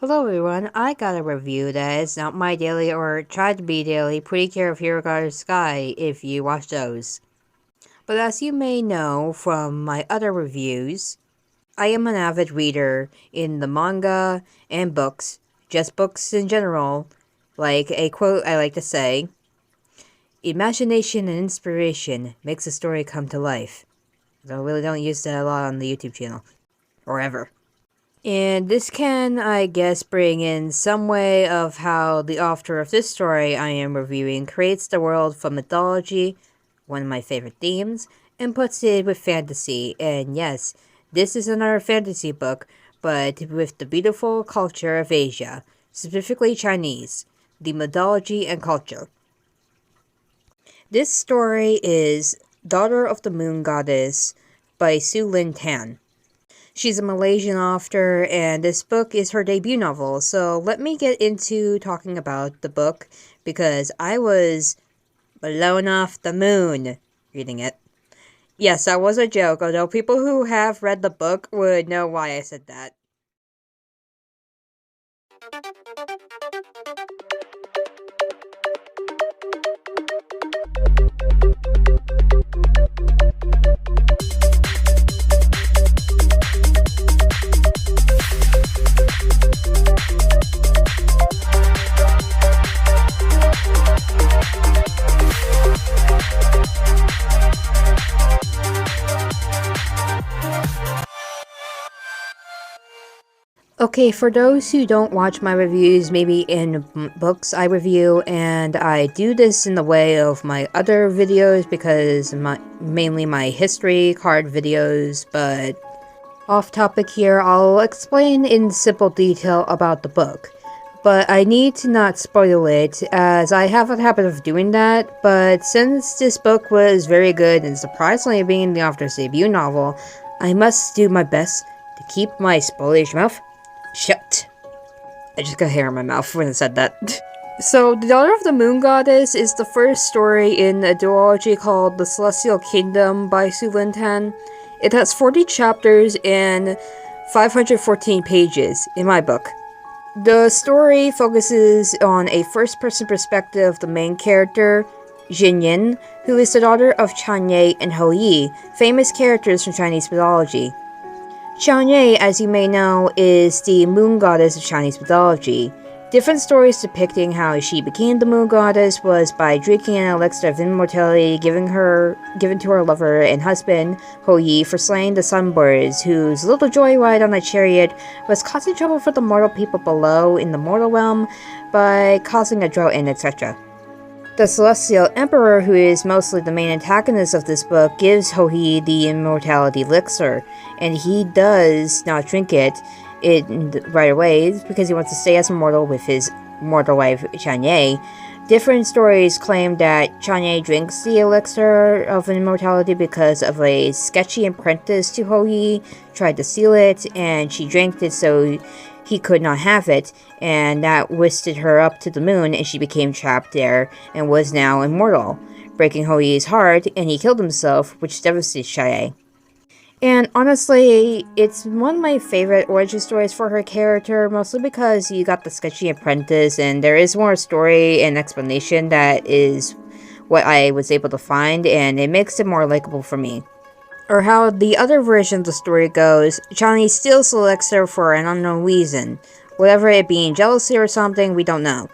Hello everyone, I got a review that is not my daily or tried to be daily Pretty Care of Hero God Sky if you watch those. But as you may know from my other reviews, I am an avid reader in the manga and books, just books in general, like a quote I like to say, imagination and inspiration makes a story come to life. I really don't use that a lot on the YouTube channel, or ever. And this can, I guess, bring in some way of how the author of this story I am reviewing creates the world from mythology, one of my favorite themes, and puts it with fantasy. And yes, this is another fantasy book, but with the beautiful culture of Asia, specifically Chinese, the mythology and culture. This story is Daughter of the Moon Goddess by Sue Lynn Tan. She's a Malaysian author, and this book is her debut novel. So let me get into talking about the book, because I was blown off the moon reading it. Yes, that was a joke, although people who have read the book would know why I said that. Okay, for those who don't watch my reviews, maybe in books I review, and I do this in the way of my other videos because mainly my history card videos, but off topic here, I'll explain in simple detail about the book. But I need to not spoil it, as I have a habit of doing that, but since this book was very good and surprisingly being the author's debut novel, I must do my best to keep my spoilage mouth shut. I just got hair in my mouth when I said that. So, The Daughter of the Moon Goddess is the first story in a duology called The Celestial Kingdom by Sue Lynn Tan. It has 40 chapters and 514 pages in my book. The story focuses on a first-person perspective of the main character, Jin Yin, who is the daughter of Chan Ye and Ho Yi, famous characters from Chinese mythology. Chan Ye, as you may know, is the moon goddess of Chinese mythology. Different stories depicting how she became the moon goddess was by drinking an elixir of immortality given to her lover and husband, Ho Yi, for slaying the sunbirds, whose little joyride on a chariot was causing trouble for the mortal people below in the mortal realm by causing a drought and etc. The Celestial Emperor, who is mostly the main antagonist of this book, gives Ho Yi the immortality elixir, and he does not drink it right away because he wants to stay as immortal with his mortal wife Chan Ye. Different stories claim that Chan Ye drinks the elixir of immortality because of a sketchy apprentice to Ho Yi tried to steal it, and she drank it so he could not have it, and that whisked her up to the moon, and she became trapped there and was now immortal, breaking Ho Yi's heart, and he killed himself, which devastated Chai. And honestly, it's one of my favorite origin stories for her character, mostly because you got the sketchy apprentice, and there is more story and explanation that is what I was able to find, and it makes it more likable for me. Or how the other version of the story goes, Johnny steals the elixir for an unknown reason. Whatever it being jealousy or something, we don't know.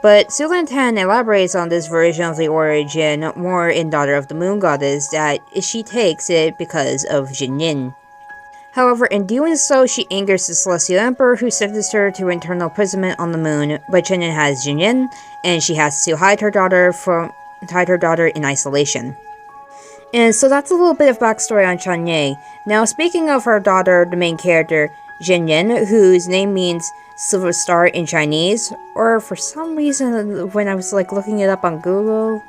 But Sue Lynn Tan elaborates on this version of the origin more in Daughter of the Moon Goddess, that she takes it because of Jin Yin. However, in doing so, she angers the Celestial Emperor, who sentenced her to eternal imprisonment on the moon, but Jin Yin has Jin Yin, and she has to hide her daughter in isolation. And so that's a little bit of backstory on Chan Ye. Now, speaking of her daughter, the main character, Jin Yin, whose name means Silver Star in Chinese, or for some reason, when I was looking it up on Google,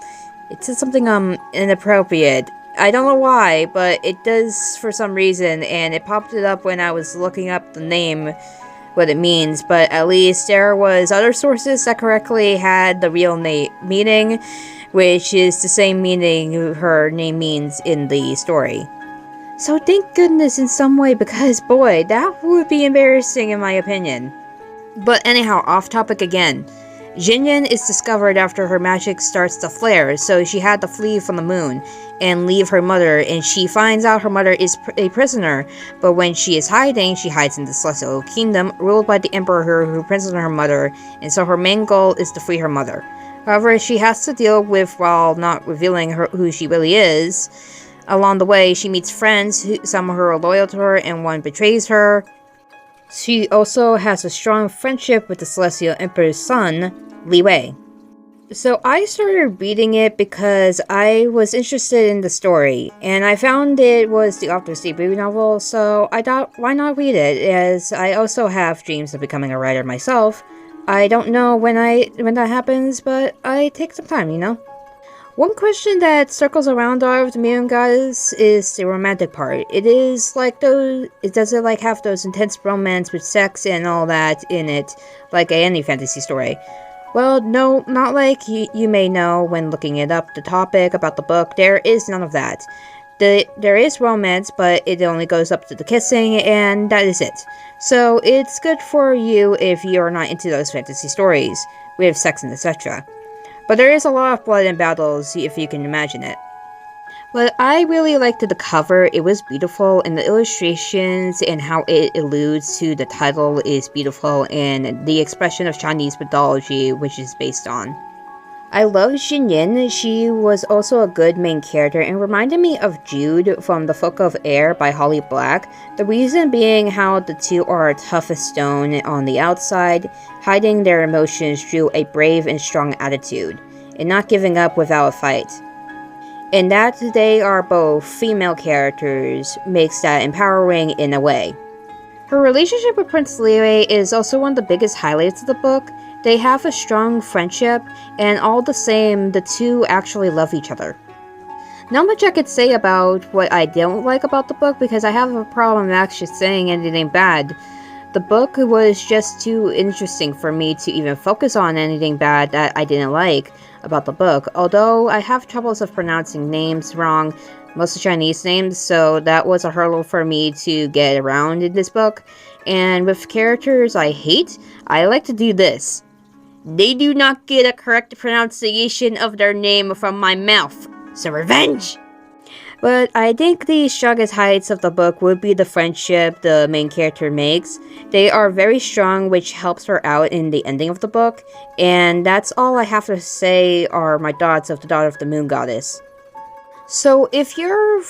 it said something inappropriate. I don't know why, but it does for some reason, and it popped it up when I was looking up the name, what it means, but at least there was other sources that correctly had the real meaning, which is the same meaning her name means in the story. So thank goodness in some way, because boy, that would be embarrassing in my opinion. But anyhow, off topic again. Jinyin is discovered after her magic starts to flare, so she had to flee from the moon and leave her mother, and she finds out her mother is a prisoner, but when she is hiding, she hides in the Celestial Kingdom, ruled by the Emperor who imprisoned her mother, and so her main goal is to free her mother. However, she has to deal with, while not revealing who she really is. Along the way, she meets friends, some who are loyal to her and one betrays her. She also has a strong friendship with the Celestial Emperor's son, Li Wei. So I started reading it because I was interested in the story, and I found it was the author's debut novel, so I thought, why not read it, as I also have dreams of becoming a writer myself. I don't know when that happens, but I take some time, you know? One question that circles around Daughter of the Moon Goddess is the romantic part. It is like does it like have those intense romance with sex and all that in it, like any fantasy story? Well, no, not like you may know when looking it up, the topic about the book, there is none of that. There is romance, but it only goes up to the kissing, and that is it. So it's good for you if you're not into those fantasy stories, with sex and etc. But there is a lot of blood and battles, if you can imagine it. But I really liked the cover. It was beautiful, and the illustrations and how it alludes to the title is beautiful, and the expression of Chinese mythology which is based on. I love Jinyin. She was also a good main character and reminded me of Jude from The Folk of Air by Holly Black. The reason being how the two are tough as stone on the outside, hiding their emotions through a brave and strong attitude, and not giving up without a fight. And that they are both female characters makes that empowering in a way. Her relationship with Prince Liwei is also one of the biggest highlights of the book. They have a strong friendship, and all the same, the two actually love each other. Not much I could say about what I don't like about the book, because I have a problem actually saying anything bad. The book was just too interesting for me to even focus on anything bad that I didn't like about the book, although I have troubles of pronouncing names wrong, mostly Chinese names, so that was a hurdle for me to get around in this book. And with characters I hate, I like to do this. They do not get a correct pronunciation of their name from my mouth, so revenge! But I think the strongest heights of the book would be the friendship the main character makes. They are very strong, which helps her out in the ending of the book, and that's all I have to say are my thoughts of the Daughter of the Moon Goddess. So if you're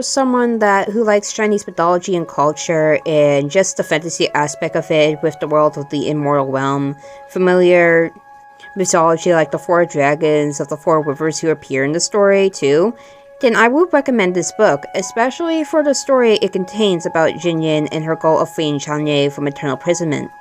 someone who likes Chinese mythology and culture and just the fantasy aspect of it with the world of the immortal realm, familiar mythology like the four dragons of the four rivers who appear in the story too, then I would recommend this book, especially for the story it contains about Jinyin and her goal of freeing Chang'e from eternal imprisonment.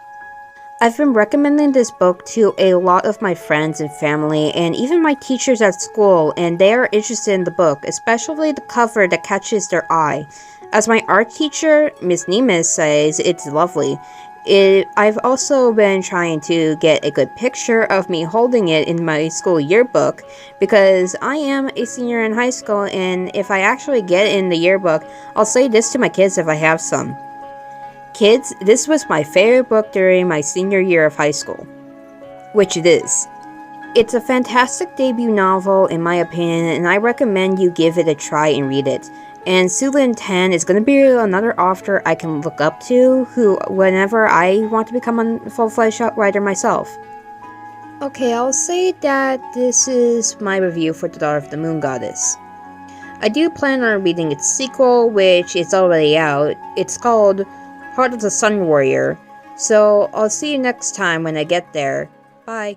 I've been recommending this book to a lot of my friends and family, and even my teachers at school, and they are interested in the book, especially the cover that catches their eye. As my art teacher, Miss Nemes, says, it's lovely. I've also been trying to get a good picture of me holding it in my school yearbook, because I am a senior in high school, and if I actually get it in the yearbook, I'll say this to my kids if I have some. Kids, this was my favorite book during my senior year of high school. Which it is. It's a fantastic debut novel in my opinion, and I recommend you give it a try and read it. And Sue Lynn Tan is going to be another author I can look up to, whenever I want to become a full-fledged writer myself. Okay, I'll say that this is my review for The Daughter of the Moon Goddess. I do plan on reading its sequel, which is already out. It's called Heart of the Sun Warrior. So I'll see you next time when I get there. Bye.